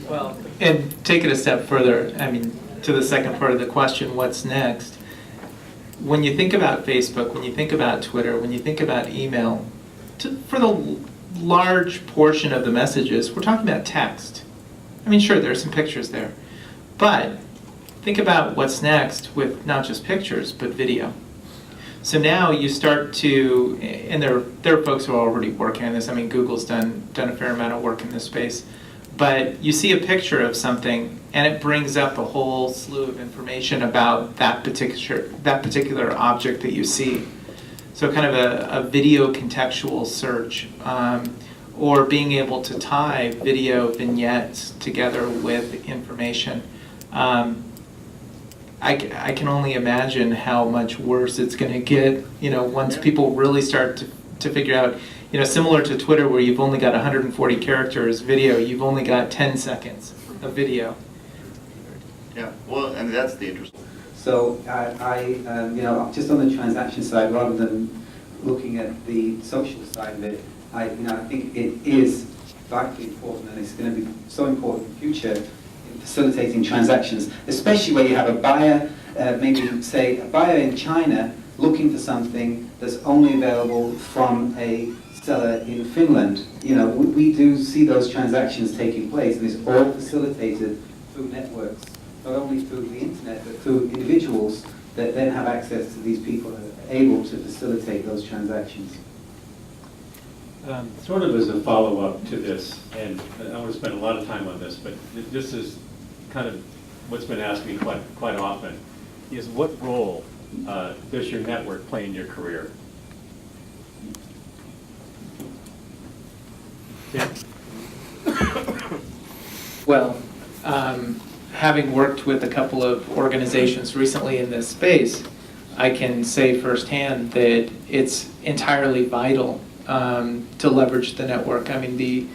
Well, and take it a step further, I mean, to the second part of the question, what's next? When you think about Facebook, when you think about Twitter, when you think about email, for the large portion of the messages, we're talking about text. I mean, sure, there's some pictures there, but think about what's next with not just pictures, but video. So now you start to, and there are folks who are already working on this. I mean, Google's done a fair amount of work in this space. But you see a picture of something, and it brings up a whole slew of information about that particular object that you see. So kind of a video contextual search, or being able to tie video vignettes together with information. I can only imagine how much worse it's going to get, once people really start to figure out, similar to Twitter where you've only got 140 characters video, you've only got 10 seconds of video. Yeah, well, and that's the interesting. So I just on the transaction side, rather than looking at the social side of it, I think it is vitally important, and it's going to be so important in the future in facilitating transactions, especially where you have a buyer, maybe say a buyer in China looking for something that's only available from a seller in Finland. We do see those transactions taking place, and it's all facilitated through networks, not only through the internet, but through individuals that then have access to these people and are able to facilitate those transactions. Sort of as a follow-up to this, and I want to spend a lot of time on this, but this is kind of what's been asked me quite often, is what role does your network play in your career? Yeah. Well, having worked with a couple of organizations recently in this space, I can say firsthand that it's entirely vital to leverage the network. I mean,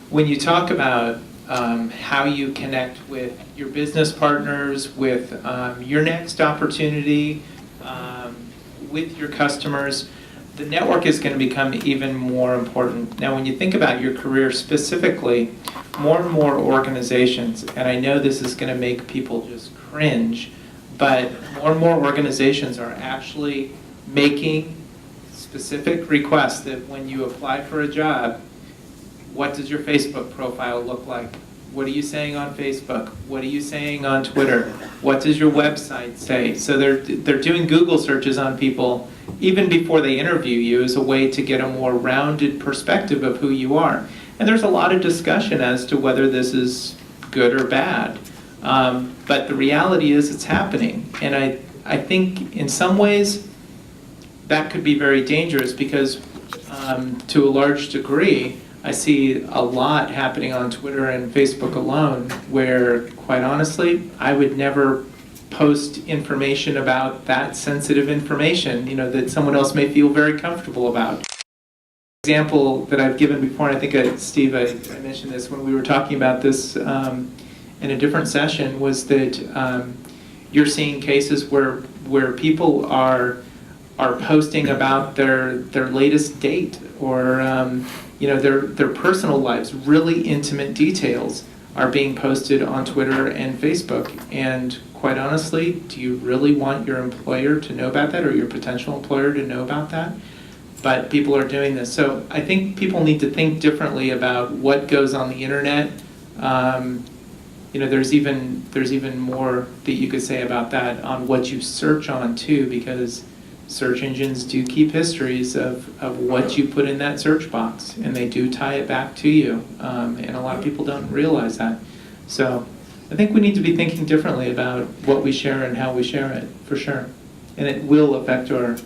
when you talk about how you connect with your business partners, with your next opportunity, with your customers, the network is going to become even more important. Now, when you think about your career specifically, more and more organizations, and I know this is going to make people just cringe, but more and more organizations are actually making specific requests that when you apply for a job, what does your Facebook profile look like? What are you saying on Facebook? What are you saying on Twitter? What does your website say? So they're doing Google searches on people even before they interview you as a way to get a more rounded perspective of who you are. And there's a lot of discussion as to whether this is good or bad. But the reality is it's happening. And I think in some ways that could be very dangerous because to a large degree, I see a lot happening on Twitter and Facebook alone where, quite honestly, I would never post information about that sensitive information, that someone else may feel very comfortable about. Example that I've given before, and I think, Steve, I mentioned this when we were talking about this in a different session, was that you're seeing cases where people are posting about their latest date or their personal lives, really intimate details are being posted on Twitter and Facebook. And quite honestly, do you really want your employer to know about that or your potential employer to know about that? But people are doing this. So I think people need to think differently about what goes on the internet. There's even more that you could say about that on what you search on too, because search engines do keep histories of what you put in that search box, and they do tie it back to you, and a lot of people don't realize that. So I think we need to be thinking differently about what we share and how we share it, for sure. And it will affect our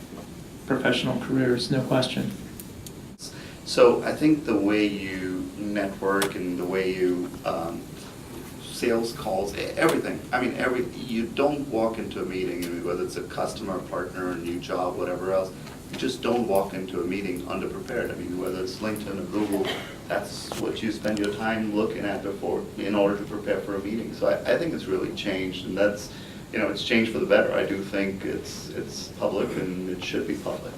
professional careers, no question. So I think the way you network and the way you sales calls, everything. I mean, you don't walk into a meeting, whether it's a customer, partner, a new job, whatever else, you just don't walk into a meeting underprepared. I mean, whether it's LinkedIn or Google, that's what you spend your time looking at before in order to prepare for a meeting. So I think it's really changed, and that's, it's changed for the better. I do think it's public and it should be public.